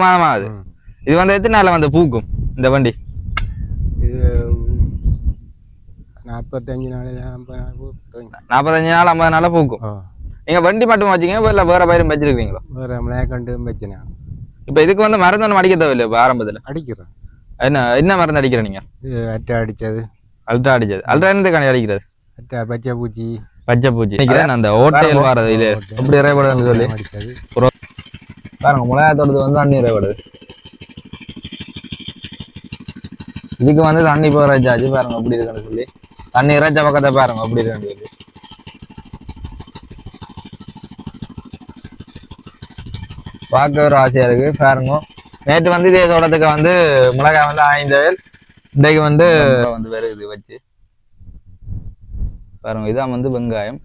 மாதம் ஆகுது. இது வந்து எத்தனை நாள்ல வந்து பூக்கும் இந்த வண்டி? இது 45 நாள் 45 நாள் 50 நாள பூக்கும். நீங்க வண்டி மட்டும் வச்சுக்கீங்க இல்ல வேற பயிரும் வச்சிருக்கீங்களோ? வேற மிளகாண்டு வச்சுனா. இப்ப இதுக்கு வந்து மருந்து ஒன்றும் அடிக்க தேவையில்லை. இப்ப ஆரம்பத்துல அடிக்கிறேன். என்ன மருந்து அடிக்கிற நீங்க? அட்டை அடிச்சது. அல்ட்ரா அடிச்சது. அல்ட்ரா என்னதுக்கான அடிக்கிறது? அட்டை பச்சை பூச்சி. பச்சை பூச்சி அந்த ஓட்டையில் வாரது இது எப்படி இறைபடுதுன்னு சொல்லி பாருங்க. மிளகாத்தோட்டது வந்து தண்ணி இறைபடுது. இதுக்கு வந்து தண்ணி இப்போ இறைச்சாச்சு பாருங்க எப்படி இருக்குன்னு சொல்லி. தண்ணி இறைச்ச பக்கத்தை பாருங்க எப்படி இருக்குன்னு சொல்லி. பார்க்க ஒரு ஆசையா இருக்கு பாருங்க. நேற்று வந்து இதே தோட்டத்துக்கு வந்து மிளகாய் வந்து 5 வயல், இன்றைக்கு வந்து வருது வச்சு பாருங்க. இதான் வந்து வெங்காயம்.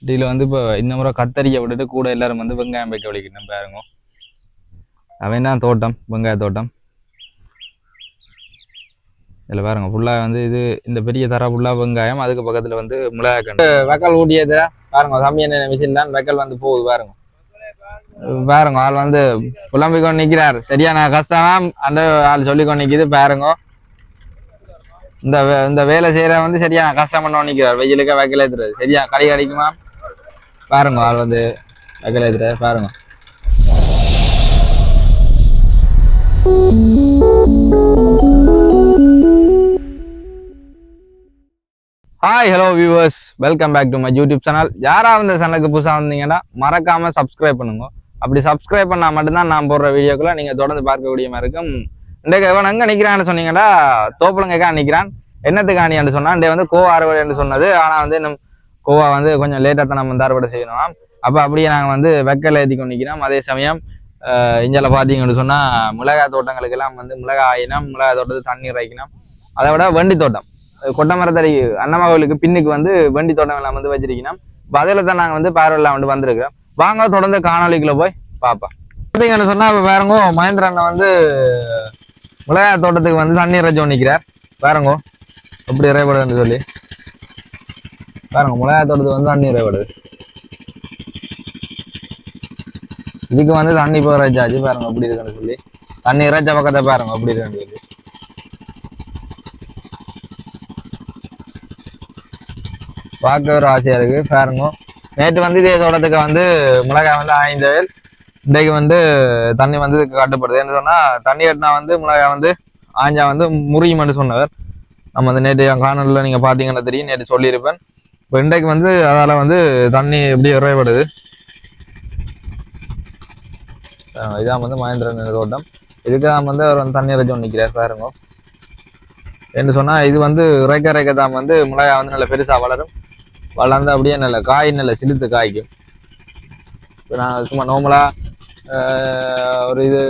இதில் வந்து இப்போ இந்த முறை கத்தரிக்க விட்டுட்டு கூட எல்லாரும் வந்து வெங்காயம் வைக்க வலிக்கணும் பாருங்க. அவன் தான் தோட்டம், வெங்காய தோட்டம். இதில் பாருங்க ஃபுல்லாக வந்து இது இந்த பெரிய தர ஃபுல்லாக வெங்காயம். அதுக்கு பக்கத்தில் வந்து மிளகாய் கண்டு வெக்கல் ஊட்டியது பாருங்க. கம்மி என்ன மிஷின் தான் வெக்கல் வந்து போகுது பாருங்க. பாருங்க ஆள் வந்து புலம்பிக்கொண்டு நிற்கிறார். சரியான கஷ்டம் அந்த ஆள் சொல்லிக்கொண்டு நிற்கிது பாருங்க. இந்த வேலை செய்யற வந்து சரியான கஷ்டம் பண்ண நிற்கிறார். வெயிலுக்கு வைக்கல ஏத்துறது சரியா கடை கிடைக்குமா பாருங்க. ஆள் வந்து வைக்கல ஏத்துற பாருங்க. Hi hello viewers, welcome back to my YouTube channel. யாராவது இந்த சேனலுக்கு புதுசாக வந்தீங்கன்னா மறக்காம சப்ஸ்கிரைப் பண்ணுங்க. அப்படி சப்ஸ்கிரைப் பண்ணால் மட்டும்தான் நான் போடுற வீடியோக்குள்ள நீங்கள் தொடர்ந்து பார்க்கக்கூடிய மாதிரி இருக்கும். இன்றைக்கு எவன் எங்கே நிற்கிறான்னு சொன்னீங்கன்னா தோப்புலங்கக்கா நிற்கிறான். என்னத்துக்காணின்னு சொன்னா இன்றைய வந்து கோவா அறுவடைன்னு சொன்னது. ஆனால் வந்து இன்னும் கோவா வந்து கொஞ்சம் லேட்டாக தான் நம்ம அறுவடை செய்யணும். அப்போ அப்படியே நாங்கள் வந்து வெக்கல் ஏற்றி கொண்டு நிற்கிறோம். அதே சமயம் இந்தியாவில் பார்த்தீங்கன்னு சொன்னால் மிளகாய் தோட்டங்களுக்கெல்லாம் வந்து மிளகாய் ஆயினம், மிளகாய் தோட்டத்துக்கு தண்ணி இறைக்கணும். அதை விட வண்டி தோட்டம் கொட்டை மரத்தடி அண்ணம்மா கோவிலுக்கு பின்னுக்கு வந்து வண்டி தோட்டம் எல்லாம் வந்து வச்சிருக்கணும். இப்போ அதில் தான் நாங்கள் வந்து பார்வையெல்லாம் வந்து வந்திருக்கிறோம். வாங்க தொடர்ந்து காணொலிக்குள்ள போய் பார்ப்போம். பார்த்தீங்கன்னு சொன்னால் இப்போ பாருங்க மகேந்திர அண்ணன் வந்து மிளகாய் தோட்டத்துக்கு வந்து தண்ணி இறைச்சி நிற்கிறார். பாருங்க எப்படி இறைபடுதுன்னு சொல்லி பாருங்க. மிளகாய் தோட்டத்துக்கு வந்து தண்ணி இறைபடுது. இதுக்கு வந்து தண்ணி இப்போ இறைச்சாச்சு பாருங்க எப்படி இருக்குன்னு சொல்லி. தண்ணி இறைச்ச பக்கத்தை பாருங்க எப்படி இருக்குன்னு சொல்லி. பார்க்க ஒரு ஆசையா இருக்கு பாருங்க. நேற்று வந்து இதே தோட்டத்துக்கு வந்து மிளகாய் வந்து 5 வயல், இன்றைக்கு வந்து தண்ணி வந்து கட்டுப்படுது. என்ன சொன்னா தண்ணி கட்டினா வந்து மிளகாய் வந்து ஆஞ்சா வந்து முறியும்னு சொன்னவர். நம்ம வந்து நேற்று காணொலியில் நீங்க பாத்தீங்கன்னா தெரியும், நேற்று சொல்லியிருப்பேன். இப்போ இன்றைக்கு வந்து அதால வந்து தண்ணி எப்படி இறைபடுது. இதான் வந்து மகேந்திரன் தோட்டம். இதுக்கு வந்து அவர் வந்து தண்ணி இறைச்சி நிற்கிறார் பாருங்க. என்று சொன்னா இது வந்து இறைக்க தான் வந்து மிளகாய் வந்து நல்ல பெருசா வளரும். வளர்ந்து அப்படியே நல்ல காய் நல்ல சிலுத்து காய்க்கும். இப்போ நான் சும்மா நார்மலா ஒரு இது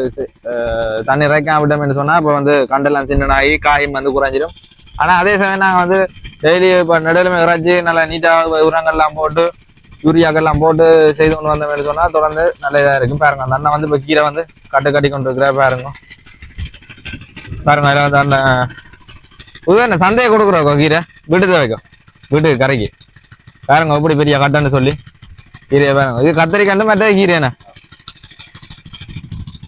தண்ணி இறைக்காம விட்டோம்னு சொன்னா இப்போ வந்து கண்டெல்லாம் சின்னனாகி காயும் வந்து குறைஞ்சிடும். ஆனா அதே சமயம் நாங்கள் வந்து டெய்லி இப்போ நடுவில் இறைச்சி நல்லா நீட்டாக உரங்கள்லாம் போட்டு யூரியாக்கெல்லாம் போட்டு செய்து கொண்டு வந்தோம்னு சொன்னா தொடர்ந்து நல்ல இதாக இருக்கும். பாருங்க அந்த அண்ணன் வந்து இப்போ கீரை வந்து கட்டி கொண்டு இருக்கிற பாருங்க. அதில் வந்து அந்த புதுவாக என்ன சந்தையை கொடுக்குறோம் கீரை வீட்டுக்கு வைக்கும், வீட்டுக்கு கரைக்கு பாருங்க எப்படி பெரிய கட்டன்னு சொல்லி கீரையை பாருங்க. இது கத்திரிக்காண்டு மற்ற கீரைண்ணே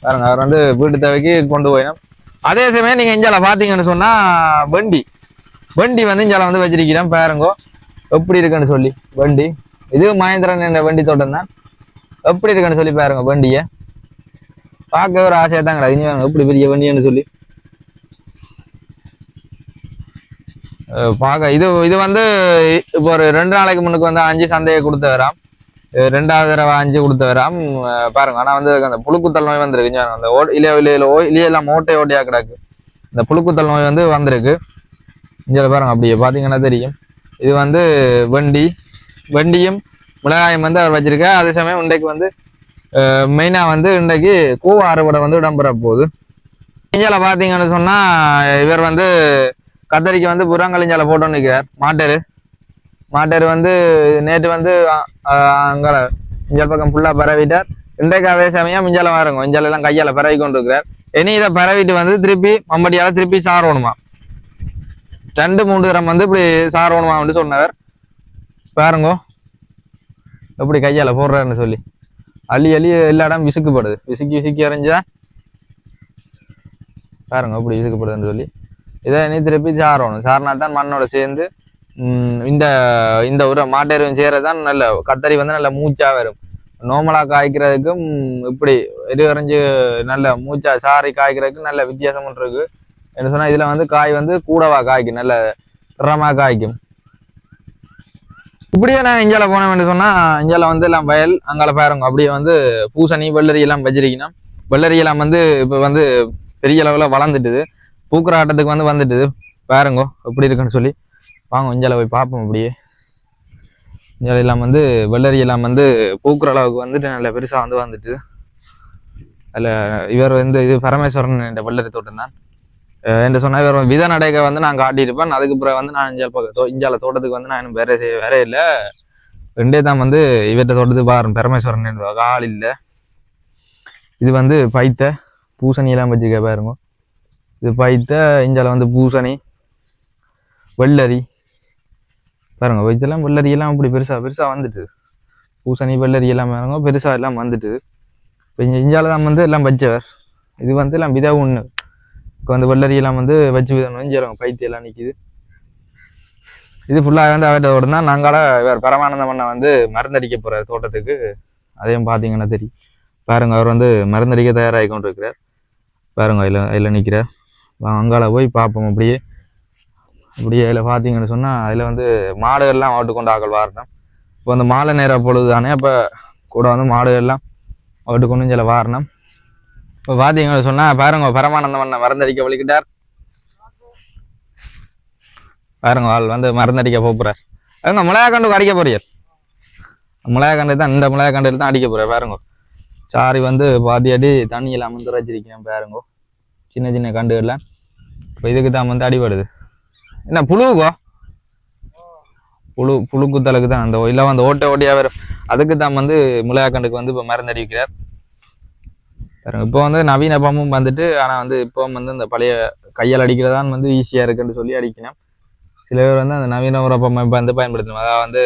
பாருங்க. அவர் வந்து வீட்டு தேவைக்கு கொண்டு போயிடும். அதே சமயம் நீங்க இஞ்சால பாத்தீங்கன்னு சொன்னா வண்டி வந்து இஞ்சால வந்து வச்சிருக்கிறோம் பாருங்க எப்படி இருக்குன்னு சொல்லி. வண்டி இது மகேந்திரன் என்ற வண்டி தோட்டம் தான். எப்படி இருக்குன்னு சொல்லி பாருங்க. வண்டியை பார்க்க ஒரு ஆசையா தான் கிடையாது. இனி எப்படி பெரிய வண்டின்னு சொல்லி பார்க்க. இது வந்து இப்போ ஒரு 2 நாளைக்கு முன்னுக்கு வந்து 5 சந்தையை கொடுத்து வராம். 2வது தடவை 5 கொடுத்து வராம் பாருங்க. ஆனா வந்து அந்த புழுக்குத்தல் நோய் வந்திருக்கு. அந்த இலையெல்லாம் ஓட்டையா கிடக்கு. இந்த புழுக்குத்தல் நோய் வந்து வந்திருக்கு. இங்கே பாருங்க அப்படியே பாத்தீங்கன்னா தெரியும். இது வந்து வண்டியும் மிளகாயம் வந்து அவர் வச்சிருக்க. அதே சமயம் இன்றைக்கு வந்து மெயினா வந்து இன்றைக்கு கோவா அறுவடை வந்து இடம்பெற போகுது. இஞ்சால பாத்தீங்கன்னு சொன்னா இவர் வந்து கத்தரிக்கு வந்து புறங்கலிஞ்சால போட்டோன்னு நிற்கிறார். மாட்டேர் வந்து நேற்று வந்து அங்கே இஞ்சால பக்கம் ஃபுல்லாக பரவிட்டார். இன்றைக்கு அதே சமயம் இஞ்சால வாருங்க இஞ்சால எல்லாம் கையால் பரவி கொண்டு இருக்கிறார். இனி இதை பரவிட்டு வந்து திருப்பி மம்படியால திருப்பி சாரணுமா 2-3 தரம் வந்து இப்படி சாரணுமா வந்து சொன்னவர். பாருங்க எப்படி கையால் போடுறாருன்னு சொல்லி. அள்ளி எல்லா இடம் விசுக்குப்படுது. விசுக்கி எறிஞ்சா பாருங்க அப்படி இதுக்கப்படுதுன்னு சொல்லி இதை நீ திருப்பி சாரணும். சாரினா தான் மண்ணோட சேர்ந்து இந்த இந்த ஒரு மாட்டெருவும் சேரதான் நல்ல கத்தரி வந்து நல்ல மூச்சா வரும். நோமலா காய்க்கிறதுக்கும் இப்படி எரிவரைஞ்சு நல்ல மூச்சா சாரி காய்க்கிறதுக்கு நல்ல வித்தியாசம் இருக்கு. என்ன சொன்னா இதுல வந்து காய் வந்து கூடவா காய்க்கும், நல்ல திறமா காய்க்கும். இப்படியே நான் இஞ்சால போனேன் சொன்னா இஞ்சால வந்து எல்லாம் வயல் அங்கால பாருங்க அப்படியே வந்து பூசணி வெள்ளரி எல்லாம் வச்சிருக்கணும். வெள்ளரி எல்லாம் வந்து இப்ப வந்து பெரிய அளவுல வளர்ந்துட்டுது, பூக்குற ஆட்டத்துக்கு வந்து வந்துட்டுது. பாருங்க எப்படி இருக்குன்னு சொல்லி வாங்க இஞ்சால போய் பார்ப்போம். அப்படியே இஞ்சால எல்லாம் வந்து வெள்ளரி எல்லாம் வந்து பூக்குற அளவுக்கு வந்துட்டு நல்ல பெருசா வந்து வந்துட்டு. அதுல இவர் வந்து இது பரமேஸ்வரன் என்ற வெள்ளரி தோட்டம் தான் என்று சொன்னா இவர் வித நடைக வந்து நான் காட்டியிருப்பேன். அதுக்கு பிறகு வந்து நான் இஞ்சால தோட்டத்துக்கு வந்து நான் வேற இல்லை ரெண்டே தான் வந்து இவர்கிட்ட தோட்டத்துக்கு பாருங்க பரமேஸ்வரன் ஆள் இல்லை. இது வந்து பைத்த பூசணி எல்லாம் வச்சுக்க பாருங்க. இது பைத்த இஞ்சால வந்து பூசணி வெள்ளரி பாருங்க. வைத்தெல்லாம் வெள்ளரி எல்லாம் அப்படி பெருசா பெருசா வந்துட்டு, பூசணி வெள்ளரி எல்லாம் பாருங்க பெருசா எல்லாம் வந்துட்டு. இப்போ இஞ்சால தான் வந்து எல்லாம் வச்சவர். இது வந்து எல்லாம் வித ஒண்ணு இப்போ வந்து வெள்ளரி எல்லாம் வந்து வச்சு விதம் வஞ்சிடும். பைத்தியம் எல்லாம் நிற்கிது. இது ஃபுல்லாக வந்து அவர்கிட்ட தான் நாங்கால வேறு பரமானந்தம் பண்ண வந்து மருந்தடிக்க போகிறார் தோட்டத்துக்கு. அதையும் பார்த்தீங்கன்னா தெரியும். பாருங்க அவர் வந்து மருந்தடிக்க தயாராகி கொண்டு இருக்கிறார். பாருங்க அதில் நிற்கிறார். அங்கால போய் பார்ப்போம். அப்படியே அதில் பார்த்தீங்கன்னு சொன்னால் அதில் வந்து மாடுகள்லாம் ஓட்டு கொண்டு ஆக்கள் வாரணும். இப்போ வந்து மாலை நேரம் பொழுது தானே, அப்போ கூட வந்து மாடுகள்லாம் ஓட்டு கொண்டு சில வாரணும். இப்போ பார்த்தீங்கன்னு சொன்னால் பாருங்க பரமானந்தம் பண்ண மருந்தடிக்க வலிக்கிட்டார். பாருங்க ஆள் வந்து மருந்தடிக்க போகிறார். அதுங்க மிளகாக்கண்டு அடிக்க போறீர். மிளகாக்கண்டு தான் இந்த மிளகாக்கண்டு தான் அடிக்க போறார். பாருங்க சாரி வந்து பாதி அடி தண்ணியெல்லாம் வந்து வச்சிருக்கேன். பாருங்க சின்ன சின்ன கண்டுகள்லாம் இப்போ இதுக்கு தான் வந்து அடிபடுது. என்ன புழுவுக்கோ புழுக்குத்தலுக்கு தான் அந்த இல்லை வந்து ஓட்டையாக வரும். அதுக்கு தான் வந்து மிளகாக்கண்டுக்கு வந்து இப்போ மருந்தடிக்கிறார். பாருங்க இப்போ வந்து நவீன பம்பும் வந்துட்டு, ஆனால் வந்து இப்போ வந்து இந்த பழைய கையால் அடிக்கிறதான் வந்து ஈஸியாக இருக்குன்னு சொல்லி அடிக்கணும். சில பேர் வந்து அந்த நவீன உரப்பம் வந்து பயன்படுத்தணும். அதாவது வந்து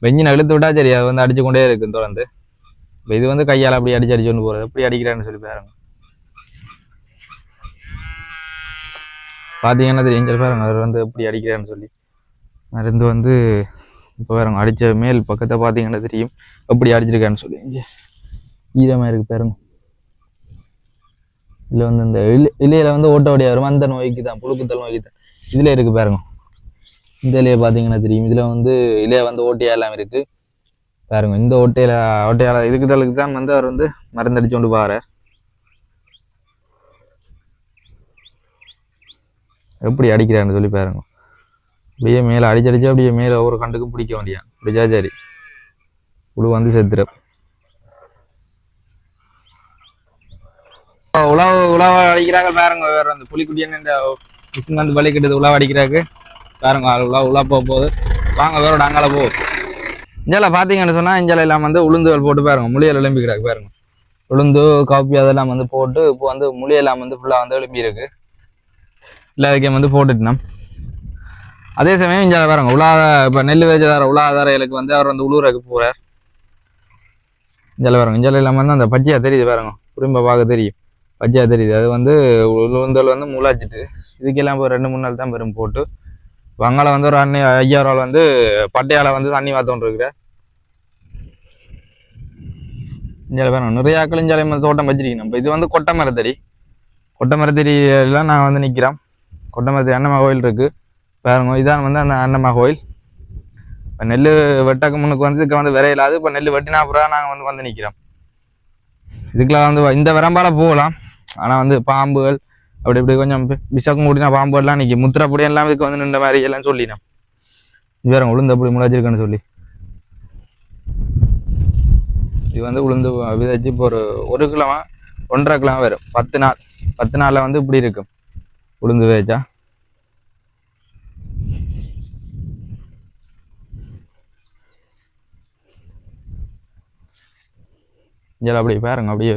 வெஞ்சினை இழுத்து விட்டா சரி அது வந்து அடிச்சு கொண்டே இருக்கு தொடர்ந்து. இப்போ இது வந்து கையால் அப்படி அடிச்சு கொண்டு போகிறது. எப்படி அடிக்கிறான்னு சொல்லி பாருங்க. பார்த்தீங்கன்னா தெரியும் பாருங்க அவர் வந்து எப்படி அடிக்கிறான்னு சொல்லி. மருந்து வந்து இப்போ பாருங்க அடித்த மேல் பக்கத்தை பார்த்தீங்கன்னா தெரியும் எப்படி அடிச்சிருக்கான்னு சொல்லி. இங்கே ஈரமாக இருக்கு பாருங்க. இதில் வந்து இந்த இலையில வந்து ஓட்ட ஓடியா வரும். அந்த நோய்க்கு தான் புழுக்குத்தல் நோய்க்கு தான் இதில் இருக்கு பாருங்க. இந்த இலையை பார்த்தீங்கன்னா தெரியும். இதில் வந்து இலையை வந்து ஓட்டையா எல்லாம் இருக்கு பாருங்க. இந்த ஓட்டையால இருக்குதலுக்கு தான் வந்து அவர் வந்து மருந்தடிச்சு கொண்டு பாரு. எப்படி அடிக்கிறான்னு சொல்லி பாருங்க. அப்படியே மேலே அடிச்சடிச்சு அப்படியே மேலே ஒவ்வொரு கண்டுக்கும் பிடிக்க வேண்டியான். பிடிச்சா சரி புழு வந்து செத்துரு. உழவு அடிக்கிறாங்க பாருங்க. வேற அந்த புலிக்குட்டியன்னு இந்த மிஷின் வந்து பலி கட்டுது உழவு அடிக்கிறாக்கு பாருங்க. உழவு போக போகுது. வாங்க வேறோட அங்கால போ. இஞ்சால பார்த்தீங்கன்னு சொன்னால் இஞ்சால எல்லாம் வந்து உளுந்துகள் போட்டு பாருங்க. முளியல் எழும்பிக்கிறாங்க பாருங்க. உளுந்து காப்பி அதெல்லாம் வந்து போட்டு இப்போ வந்து முளியெல்லாம் வந்து ஃபுல்லாக வந்து எழும்பி இருக்கு. எல்லாருக்கையும் வந்து போட்டுட்டோம். அதே சமயம் இஞ்சால பாருங்க இப்போ நெல் வேஜதார உலாதாரைகளுக்கு வந்து அவர் வந்து உழுவுறக்கு போகிறார். இஞ்சால பாருங்க. இஞ்சால எல்லாம் வந்து அந்த பச்சையா தெரியுது பாருங்க. குறும்ப பார்க்க தெரியும் பச்சையா தெரியுது. அது வந்து உளுந்தல் வந்து முளாச்சிட்டு இதுக்கெல்லாம் இப்போ 2-3 நாள் தான் பெரும் போட்டு வங்காள வந்து ஒரு ஐயாயிரம் வந்து பட்டையால வந்து தண்ணி வாத்தோன்னு இருக்கிறார். இஞ்சால பாருங்க நிறைய கிழிஞ்சாலை தோட்டம் வச்சிருக்கணும். இப்போ இது வந்து கொட்டை மரத்தடியெல்லாம் நாங்கள் வந்து நிற்கிறோம். கொட்டை மரத்தடி அன்னம்மா கோயில் இருக்கு பாருங்க. இதான் வந்து அந்த அன்னம்மா கோயில். இப்போ நெல் வெட்டக்கு முன்னுக்கு வந்து இதுக்கு வந்து விரையிலாது. இப்போ நெல் வெட்டினா அப்புறம் நாங்கள் வந்து நிற்கிறோம். இதுக்கெல்லாம் வந்து இந்த வரம்பால போகலாம். ஆனால் வந்து பாம்புகள் அப்படி இப்படி கொஞ்சம் விஷக்கம் கூட்டினா பாம்புகள்லாம் நிற்கி முத்திரப்படி எல்லாம் இதுக்கு வந்து நின்ற மாதிரி எல்லாம் சொல்லினோம். இது வேற உளுந்து அப்படி முளைச்சிருக்குன்னு சொல்லி இது வந்து உளுந்து விதைச்சு இப்போ ஒரு கிலோவா 1.5 கிலோ வரும். 10 நாளில் வந்து இப்படி இருக்கும் உளுந்து விதைச்சா. இதில் அப்படி பாருங்க. அப்படியே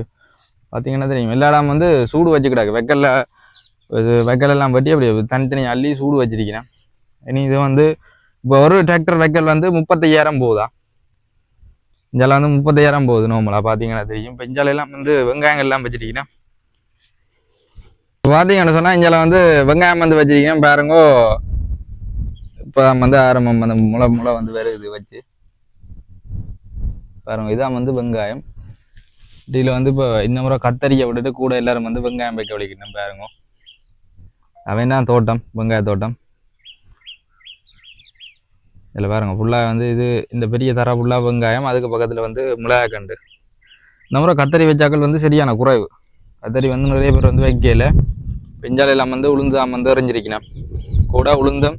பார்த்தீங்கன்னா தெரியும் எல்லா இடம் வந்து சூடு வச்சுக்கிடாது. வெக்கலெல்லாம் வெட்டி அப்படியே தனித்தனி அள்ளி சூடு வச்சிருக்கிறேன். இனி இது வந்து இப்போ ஒரு டிராக்டர் வெக்கல் வந்து 35,000 போகுதா. இஞ்சால வந்து 35,000 போகுது நோமலா பார்த்தீங்கன்னா தெரியும். இப்போ இஞ்சாலெல்லாம் வந்து வெங்காயங்கள் எல்லாம் வச்சிருக்கிறேன். பார்த்தீங்கன்னு சொன்னால் இங்கே வந்து வெங்காயம் வந்து வச்சிருக்கேன் பாருங்கோ. இப்போ வந்து ஆரம்பம் அந்த முளை வந்து வேறு இது வச்சு பாருங்க. இதான் வந்து வெங்காயம். இதில் வந்து இப்போ இந்த முறை கத்தரியை விட்டுட்டு கூட எல்லாரும் வந்து வெங்காயம் வைக்க வலிக்கணும் பாருங்க. அவன் தான் தோட்டம், வெங்காய தோட்டம். இதில் பாருங்க ஃபுல்லாக வந்து இது இந்த பெரிய தர ஃபுல்லாக வெங்காயம், அதுக்கு பக்கத்தில் வந்து மிளகாய்க்கண்டு. இந்த முறை கத்தரி வச்சாக்கள் வந்து சரியான குறைவு. கத்தரி வந்து நிறைய பேர் வந்து வைக்கல. பெஞ்சாலையெல்லாம் வந்து உளுந்தாம் வந்து எறிஞ்சிருக்கணும். கூட உளுந்தும்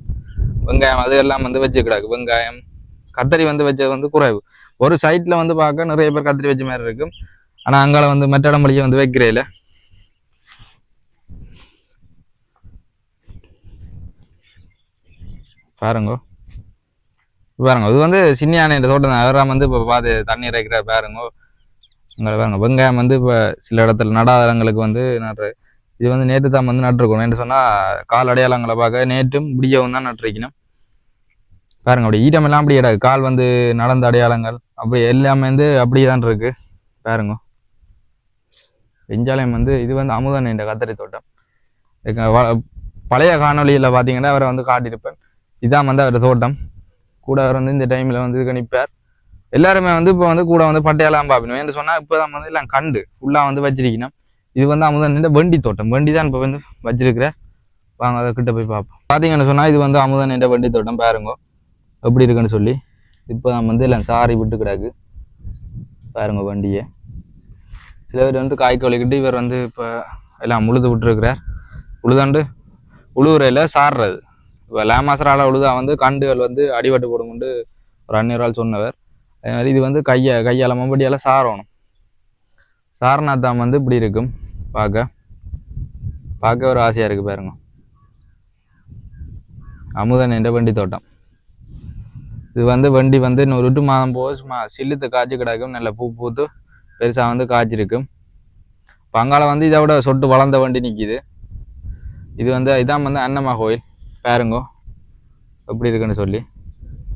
வெங்காயம் அது எல்லாம் வந்து வச்சுக்கிடாது. வெங்காயம் கத்தரி வந்து வச்சது வந்து குறைவு. ஒரு சைட்டில் வந்து பார்க்க நிறைய பேர் கத்தரி வச்ச மாதிரி இருக்கும். ஆனால் அங்கால வந்து மற்ற இடமொழியை வந்து வைக்கிறேன். பாருங்க பாருங்க இது வந்து சின்ன யானை தோட்டம் தான். அவராம் வந்து இப்போ பார்த்து தண்ணி இறைக்கிற பாருங்க. உங்களை பாருங்க வெங்காயம் வந்து இப்போ சில இடத்துல நடாதங்களுக்கு வந்து நடுற. இது வந்து நேற்று தான் வந்து நட்டுருக்கணும். என்று சொன்னால் கால் அடையாளங்களை பார்க்க நேற்றும் முடியவும் தான் நட்டுருக்கணும். பாருங்க அப்படி ஈட்டமெல்லாம் அப்படி இடாது. கால் வந்து நடந்த அடையாளங்கள் அப்படி எல்லாமே வந்து அப்படியே தான் இருக்கு பாருங்க. வெஞ்சாலயம் வந்து இது வந்து அமுதன் என்ற கத்தரி தோட்டம். பழைய காணொலியில் பார்த்தீங்கன்னா அவரை வந்து காட்டியிருப்பேன். இதான் வந்து அவர் தோட்டம். கூட அவர் வந்து இந்த டைமில் வந்து இதுக்கு நிற்பார். எல்லாருமே வந்து இப்போ வந்து கூட வந்து பட்டையெல்லாம் பார்க்கணும். என்று சொன்னால் இப்போ தான் வந்து எல்லாம் கண்டு ஃபுல்லாக வந்து வச்சிருக்கணும். இது வந்து அமுதன் வண்டி தோட்டம். வண்டி தான் இப்போ வந்து வச்சிருக்கிற. வாங்க அதை கிட்ட போய் பார்ப்போம். பார்த்தீங்கன்னு சொன்னால் இது வந்து அமுதன் என்ற வண்டி தோட்டம் பாருங்க எப்படி இருக்குன்னு சொல்லி. இப்போ நம்ம வந்து எல்லாம் சாரி விட்டு கிடாக்கு பாருங்க வண்டியை. சில பேர் வந்து காய்க்கு வலிக்கிட்டு இவர் வந்து இப்போ எல்லாம் உழுது விட்டுருக்கிறார். உழுதாண்டு உழுவுறையில் சாடுறது. இப்போ லேமாசரால் உழுதா வந்து கண்டுகள் வந்து அடிபட்டு போடும்னு ஒரு அந்நியரால் சொன்னவர். அதே மாதிரி இது வந்து கையால் மம்படியால் சாரணும். சாரநாத்தான் வந்து இப்படி இருக்கும். பார்க்க ஒரு ஆசையாக இருக்குது பாருங்க. அமுதன் என்ற வண்டி தோட்டம். இது வந்து வண்டி வந்து இன்னொரு 2 மாதம் போக சும்மா சில்லுத்து காய்ச்சி கிடக்கும். நல்ல பூ பூத்து பெருசாக வந்து காய்ச்சிருக்கும். பங்கால வந்து இதை விட சொட்டு வளர்ந்த வண்டி நிற்கிது. இது வந்து இதான் வந்து அன்னம்மா கோயில் பாருங்கோ எப்படி இருக்குன்னு சொல்லி.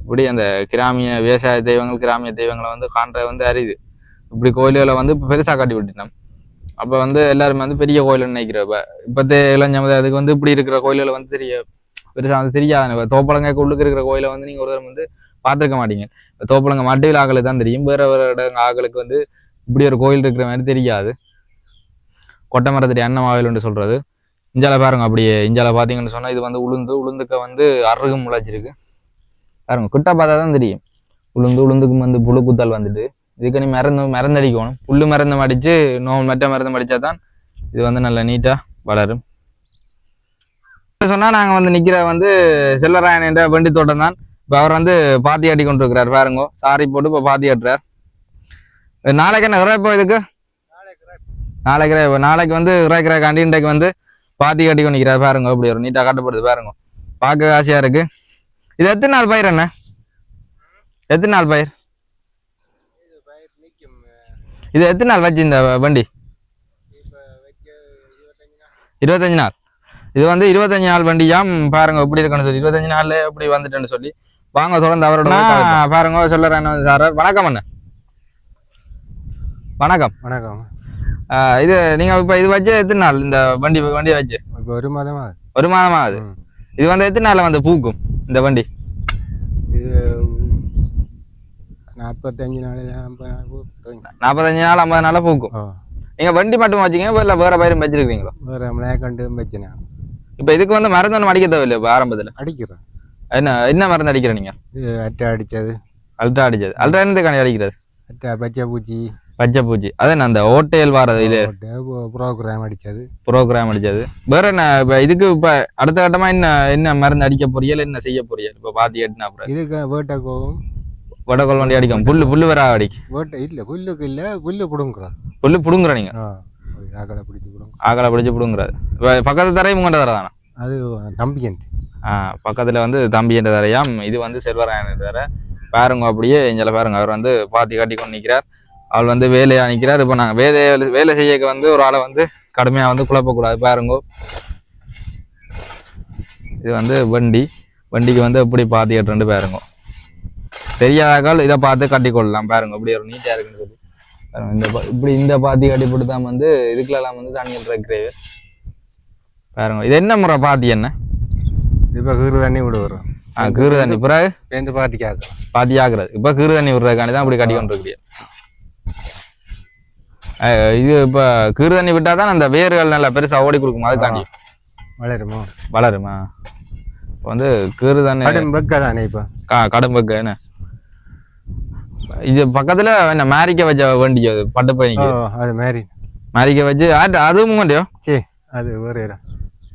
இப்படி அந்த கிராமிய விவசாய தெய்வங்கள் கிராமிய தெய்வங்களை வந்து காண்ற வந்து அறியுது. இப்படி கோயில்களை வந்து இப்போ பெருசாக காட்டி விட்டுட்டோம். அப்போ வந்து எல்லாருமே வந்து பெரிய கோயில்னு நினைக்கிறப்ப இப்போத்தே இளைஞர் அதுக்கு வந்து இப்படி இருக்கிற கோயில்களை வந்து பெருசாக வந்து தெரியாது. தோப்பளங்க உள்ளுக்கு இருக்கிற கோயிலை வந்து நீங்கள் ஒரு வந்து பார்த்துருக்க மாட்டீங்க. தோப்பளங்க மட்டியில் ஆக்களுக்கு தான் தெரியும். வேற ஆக்களுக்கு வந்து இப்படி ஒரு கோயில் இருக்கிற மாதிரி தெரியாது. கொட்டை மரத்தடி அன்னமாவில்னு சொல்றது. இஞ்சால பாருங்க அப்படியே. இஞ்சால பார்த்தீங்கன்னு சொன்னால் இது வந்து உளுந்துக்க வந்து அருகும் முளைச்சிருக்கு பாருங்க. கிட்ட பார்த்தா தான் தெரியும். உளுந்துக்கு வந்து புழு குத்தல் வந்துட்டு இதுக்கு நீ மருந்தடிக்கணும். புல்லு மருந்தம் அடித்து மெட்ட மருந்தம் அடித்தா தான் இது வந்து நல்லா நீட்டாக வளரும். சொன்னால் நாங்கள் வந்து நிற்கிற வந்து செல்வராயன் என்ற வண்டி தோட்டம் தான். இப்போ அவர் வந்து பாத்தி ஆட்டி கொண்டு இருக்கிறார் பாருங்க. சாரி போட்டு இப்போ பாத்தி ஆட்டுறார். நாளைக்கு என்ன இறைப்போ இதுக்கு நாளைக்கு வந்து இறைக்கிறாக்காண்டி இன்றைக்கு வந்து பாத்தி கட்டி கொண்டு நிற்கிறார் பாருங்க. அப்படி ஒரு நீட்டாக காட்டப்படுது பாருங்க. பார்க்க ஆசையாக இருக்கு. இது எத்தனை நாள் பயிர் என்ன? எத்தனை நாள் பயிர்? இது எத்தனை நாள் வச்சு இந்த வண்டி? 25 நாள். இது வந்து 25 நாள் வண்டியாம் பாருங்க எப்படி இருக்குன்னு சொல்லி. 25 நாள்ல எப்படி வந்துட்டேன்னு சொல்லி. வாங்க தொடர்ந்து அவரோட பாருங்க சொல்லுறேன் சார். வணக்கம் அண்ணா. வணக்கம். வணக்கம். இது நீங்க இப்ப இது வச்சு எத்தனை நாள் இந்த வண்டியை வச்சு? இப்போ 1 மாதம் ஆகுது. 1 மாதம் ஆகுது. இது வந்து எத்தனை நாள்ல வந்து பூக்கும் இந்த வண்டி? இது 45 நாள் 50 நாள் பூக்கும். 45 நாள் 50 நாள் பூக்கும். நீங்க வண்டி மட்டும் வச்சுக்கீங்க இல்ல வேற பயிரும் வச்சிருக்கீங்களா? வேற மிளகாய்க்கண்டு வச்சுனா. இப்ப இதுக்கு வந்து மருந்து ஒன்றும் அடிக்க தேவையில்லை. இப்போ ஆரம்பத்துல அடிக்கிறேன். என்ன மருந்து அடிக்கிற நீங்க? இது அட்டை அடிச்சது. அல்ட்ரா அடிச்சது. அல்ட்ரா என்னதுக்காண்டி அடிக்கிறது? அட்டை பச்சை பூச்சி. அதான் அந்த ஓட்டையல் வாரது. இது ப்ரோக்ராம் அடிச்சது. வேற என்ன இப்ப இதுக்கு இப்ப அடுத்த கட்டமா என்ன மருந்து அடிக்க போறீங்க? என்ன செய்ய போறீங்க? இப்ப பாத்தி எட்டுனா அப்புறம் இதுக்கு வேட்டைக்கோவும் வடகோல் வண்டி அடிக்கும். புல்லு வரா அடிக்கு. வேட்டை இல்ல புல்லுக்கு இல்ல புல்லு புடுங்குறோம். புல்லு புடுங்குற நீங்க? ஆக்களை பிடிச்சி புடுங்க. ஆக்களை பிடிச்சி புடுங்குறாரு. பக்கத்து தரையும் உங்கள்கிட்ட தர தானே? அது தம்பியன். பக்கத்துல வந்து தம்பி என்ற தரையாம். இது வந்து செல்வராயன் தர பாருங்க. அப்படியே இங்கே பாருங்க. அவர் வந்து பாத்தி காட்டி கொண்டு நிற்கிறார். அவள் வந்து வேலையா நிற்கிறார். இப்போ நாங்கள் வேலை செய்ய வந்து ஒரு ஆளை வந்து கடுமையாக வந்து குழப்பக்கூடாது பாருங்க. இது வந்து வண்டிக்கு வந்து எப்படி பாத்தி கட்டுறேன்னு பாருங்க. தெரியாதாக்கள் இதை பார்த்து கட்டி கொள்ளலாம் பாருங்க. இப்படி ஒரு நீட்டாக இருக்குன்னு சொல்லி பாருங்க. இந்த பாத்தி கட்டி போட்டு தான் வந்து இதுக்குலாம் வந்து தண்ணி இருக்கிறது. பாருங்க இது என்ன முறை பாத்தி என்ன இப்போ கீறு தண்ணி விட வரும் கீறு தண்ணி பிறகு பேருந்து பாத்திக்காக பாத்தி ஆக்குறது இப்ப கீறு தண்ணி விடுறதுக்காண்டி தான் அப்படி கட்டி கொண்டு இருக்கிறீங்க இது இப்ப கீறு தண்ணி விட்டா தான் அந்த வேர்கள் நல்லா பெருசா ஓடி கொடுக்குமா அதுக்காண்டி வளருமா வளருமா இப்போ வந்து கீறு தண்ணி கடும் வெக்க தானே இப்போ கடும் வெக்க என்ன இது பக்கத்துல என்ன மேரிக்க வச்ச வண்டி அது பட்டு பையனுக்கு அது மாதிரி மேரிக்க வச்சு அதுவும் கொண்டியோ சரி அது வேற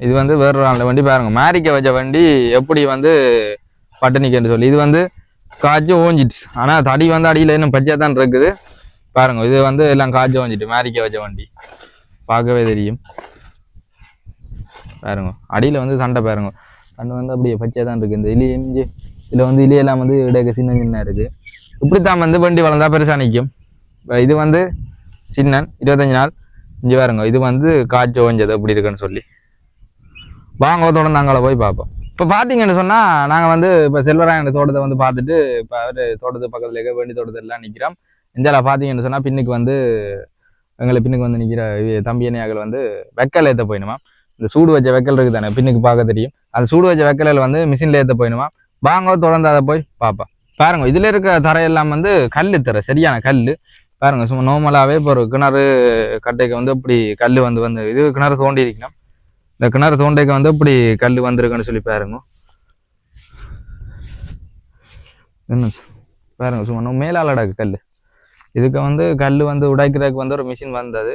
இது வந்து வேற ஆள் வண்டி பாருங்க மேரிக்க வச்ச வண்டி எப்படி வந்து பட்டணிக்குன்னு சொல்லி இது வந்து காய்ச்சி ஓஞ்சிட்டு ஆனா தடி வந்து அடியில இன்னும் பச்சையா தான் இருக்குது பாருங்க இது வந்து எல்லாம் காய்ச்சி ஓஞ்சிட்டு மேரிக்க வச்ச வண்டி பார்க்கவே தெரியும் பாருங்க அடியில வந்து சண்டை பாருங்க சண்டை வந்து அப்படியே பச்சையா தான் இருக்கு இந்த இலிஞ்சி இதுல வந்து இலியெல்லாம் வந்து இடையே சின்ன சின்ன இருக்கு இப்படித்தான் வந்து வண்டி வளர்ந்தா பெருசா நிற்கும் இது வந்து சின்னன் 25 நாள் இஞ்சி பாருங்க இது வந்து காய்ச்சி ஓஞ்சது எப்படி இருக்குன்னு சொல்லி வாங்க தொடர்ந்து அங்கே போய் பார்ப்போம் இப்போ பார்த்தீங்கன்னு சொன்னால் நாங்கள் வந்து இப்போ செல்வராயன் தோட்டத்தை வந்து பார்த்துட்டு இப்போ அவர் தோட்டத்து பக்கத்தில் இருக்க வேண்டி தோட்டத்திலாம் நிற்கிறோம் இஞ்சால பார்த்தீங்கன்னு சொன்னால் பின்னுக்கு வந்து எங்களை பின்னுக்கு வந்து நிற்கிற தம்பி அணியாக்கள் வந்து வெக்கல் ஏற்ற போயிடுமா இந்த சூடு வச்ச வெக்கல் இருக்குது தானே பின்னுக்கு பார்க்க தெரியும் அது சூடு வச்ச வெக்கலில் வந்து மிஷினில் ஏற்ற போயிடுமா வாங்க தொடர்ந்து அதை போய் பார்ப்போம் பாருங்க இதில் இருக்க தரையெல்லாம் வந்து கல் தர சரியான கல் பாருங்க சும்மா நார்மலாகவே இப்போ ஒரு கிணறு கட்டைக்கு வந்து இப்படி கல் வந்து இது கிணறு தோண்டி இருக்கணும் இந்த கிணறு தோண்டைக்கு வந்து இப்படி கல் வந்திருக்குன்னு சொல்லி பாருங்க என்ன பாருங்க சும்மா மேலாளடாக்கு கல் இதுக்கு வந்து கல் வந்து உடைக்கிறதுக்கு வந்து ஒரு மிஷின் வந்தது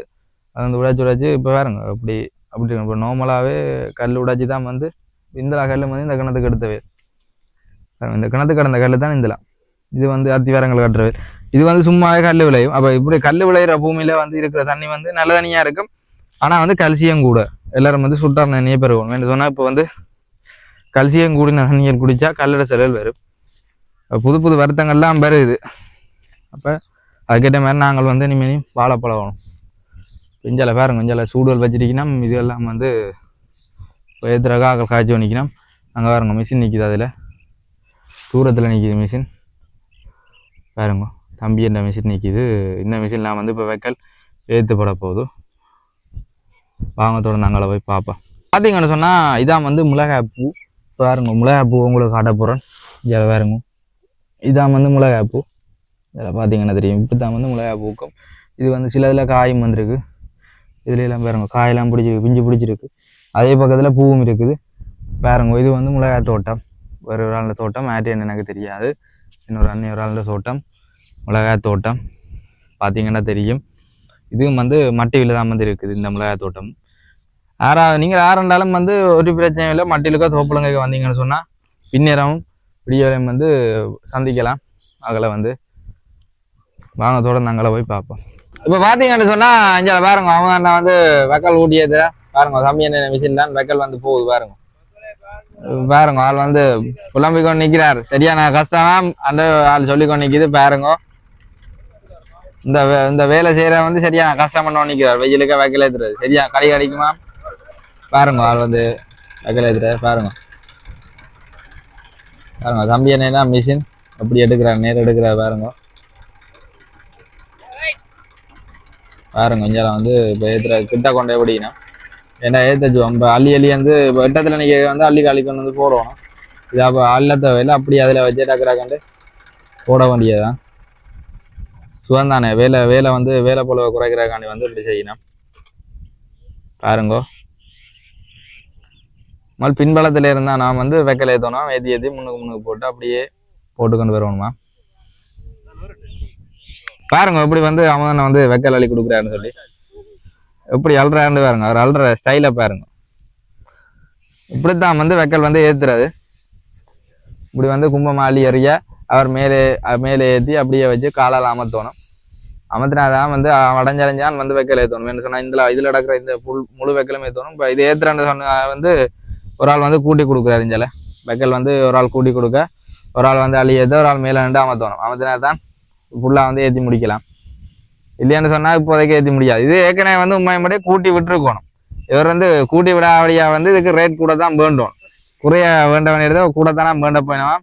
அது வந்து உடைச்சு இப்போ பாருங்க அப்படி இப்போ நார்மலாகவே கல் உடைச்சி தான் வந்து இந்த கல் வந்து இந்த கிணத்துக்கு எடுத்தவே இந்த கிணத்துக்கு கடந்த கல் தான் இந்தலாம் இது வந்து அத்திவாரங்கள் கட்டுறது இது வந்து சும்மாவே கல் விளையும் அப்போ இப்படி கல் விளையிற பூமியில வந்து இருக்கிற தண்ணி வந்து நல்ல தண்ணியாக இருக்கும் ஆனால் வந்து கல்சியம் கூட எல்லாரும் வந்து சுட்டார் தண்ணியே பெறுவோம் என்று சொன்னால் இப்போ வந்து கல்சியம் கூடின தண்ணியை குடித்தா கல்லட செலல் வரும் புது புது வருத்தங்கள்லாம் பெறுது அப்போ அதுக்கேற்ற மாதிரி நாங்கள் வந்து இனிமேல் வாழைப்பழம் இஞ்சால பாருங்க இஞ்சால சூடுகள் வச்சிருக்கணும் இதெல்லாம் வந்து ஏற்றுறக்காக காய்ச்சி நிற்கணும் அங்கே பாருங்க மிஷின் நிற்கிது அதில் தூரத்தில் நிற்கிது மிஷின் பாருங்க தம்பி என்ற மிஷின் நிற்கிது இந்த மிஷின்லாம் வந்து இப்போ வெக்கல் ஏற்றுப்பட போகுது வாங்க தொடர்ந்து அங்கே போய் பார்ப்போம் பார்த்தீங்கன்னு சொன்னால் இதான் வந்து மிளகாய் பூ பாருங்க மிளகாய் பூ உங்களுக்கு காட்ட போகிறேன் இதில் பாருங்க இதான் வந்து மிளகாய் பூ இதில் பார்த்தீங்கன்னா தெரியும் இப்படி தான் வந்து மிளகாய் பூக்கும் இது வந்து சில இதில் காயும் வந்திருக்கு இதுல எல்லாம் பாருங்க காயெல்லாம் பிடிச்சிருக்கு பிஞ்சு பிடிச்சிருக்கு அதே பக்கத்தில் பூவும் இருக்குது பாருங்க இது வந்து மிளகாய் தோட்டம் ஒரு ஆளுடைய தோட்டம் ஆட்டியன்னு எனக்கு தெரியாது இன்னொரு ஒரு ஆளுடைய தோட்டம் மிளகாய் தோட்டம் பார்த்தீங்கன்னா தெரியும் இதுவும் வந்து மட்டியில் தான் வந்து இருக்குது இந்த மிளகாய் தோட்டம் நீங்கள் யாருண்டாலும் வந்து ஒரு பிரச்சனையும் இல்லை மட்டிலுக்கோ தோப்புலங்க வந்தீங்கன்னு சொன்னால் பின்னேரமும் விடியலையும் வந்து சந்திக்கலாம் அதில் வந்து வாங்க தொடர்ந்து அங்கே போய் பார்ப்போம் இப்போ பார்த்தீங்கன்னு சொன்னால் இங்கே பாருங்க அவங்க நான் வந்து வெக்கல் ஊட்டியது பாருங்க கம்மியான மிஷின் தான் வெக்கல் வந்து போகுது பாருங்க பாருங்க ஆள் வந்து புலம்பிக்கொண்டு நிற்கிறார் சரியான கஷ்டமா அந்த ஆள் சொல்லிக்கொண்டு நிற்கிது பாருங்க இந்த வேலை செய்யற வந்து சரியான கஷ்டம் பண்ண நிற்கிறார் வெயிலுக்க வைக்கல ஏத்துறது சரியா கடை கிடைக்குமா பாருங்க ஆள் வந்து வைக்கல ஏத்துற பாருங்க பாருங்க தம்பி என்ன மிஷின் எப்படி எடுக்கிறார் நேரம் எடுக்கிறார் பாருங்க பாருங்க கொஞ்சம் வந்து இப்போ ஏத்துற கிட்ட கொண்டே பிடிக்கணும் ஏன்னா ஏற்றச்சுவோம் இப்போ அள்ளி வந்து இப்போ வெட்டத்தில் நீங்கள் வந்து அள்ளி கொண்டு வந்து போடணும் இது அப்போ அள்ள தேவையில்லை அப்படி அதில் வச்சு டக்குறாக்கண்டு போட வேண்டியதுதான் சுகந்தானே வேலை வந்து வேலை போல குறைக்கிறக்காண்டி வந்து இப்படி செய்யணும் பாருங்கோ முதல் பின்பலத்தில் இருந்தால் நான் வந்து வெக்கல் ஏற்றணும் ஏற்றி முன்னுக்கு போட்டு அப்படியே போட்டு கொண்டு வரணுமா பாருங்க இப்படி வந்து அவன் வந்து வெக்கல் அள்ளி கொடுக்குறாருன்னு சொல்லி எப்படி அல்றாண்டு பாருங்க அவர் அல்ற ஸ்டைலை பாருங்க இப்படித்தான் வந்து வெக்கல் வந்து ஏத்துறது இப்படி வந்து கும்பமாலி அறிய அவர் மேலே ஏற்றி அப்படியே வச்சு காலால் அமர்த்தணும் அமர்த்தினாதான் வந்து அடைஞ்சடைஞ்சான் வந்து வெக்கல் ஏற்றணும் என்ன சொன்னா இதுல நடக்கிற இந்த முழு வெக்கலும் ஏற்றணும் இப்போ இது ஏத்துறான்னு சொன்ன வந்து ஒரு ஆள் வந்து கூட்டி கொடுக்குறாரு இஞ்சால வெக்கல் வந்து ஒரு ஆள் கூட்டி கொடுக்க ஒரு ஆள் வந்து அள்ளி ஏற்ற ஒரு ஆள் மேலே நின்று அமர்த்தணும் அமர்த்தினாதான் ஃபுல்லாக வந்து ஏற்றி முடிக்கலாம் இல்லையான்னு சொன்னா இப்போதைக்கு ஏற்றி முடியாது இது ஏற்கனவே வந்து உண்மையும்படியே கூட்டி விட்டுருக்கணும் இவர் வந்து கூட்டி விடாவடியா வந்து இதுக்கு ரேட் கூட தான் வேண்டும் குறைய வேண்ட வேண்டியதை கூட தானே வேண்ட போயினோம்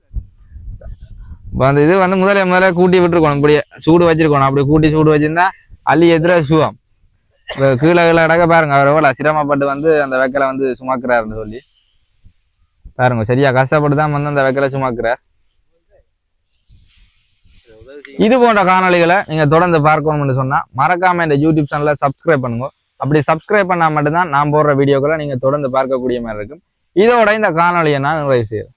அந்த இது வந்து முதல்ல கூட்டி விட்டுருக்கணும் இப்படியே சூடு வச்சிருக்கணும் அப்படி கூட்டி சூடு வச்சிருந்தா அள்ளி ஏற்றுற சுகம் கீழே கீழே கிடக்க பாருங்க, அவர் எவ்வளவு சிரமப்பட்டு வந்து அந்த வைக்கலை வந்து சுமக்கிறாருன்னு சொல்லி பாருங்க. சரியா கஷ்டப்பட்டு தான் வந்து அந்த வைக்கலை சுமக்கிறார். இது போன்ற காணொளிகளை நீங்க தொடர்ந்து பார்க்கணும்னு சொன்னா மறக்காம இந்த யூடியூப் சேனலை சப்ஸ்கிரைப் பண்ணுங்க. அப்படி சப்ஸ்கிரைப் பண்ணா மட்டும்தான் நான் போடுற வீடியோக்களை நீங்க தொடர்ந்து பார்க்கக்கூடிய மாதிரி இருக்கும். இதோட இந்த காணொலியை நான் நிறைவு செய்யறேன்.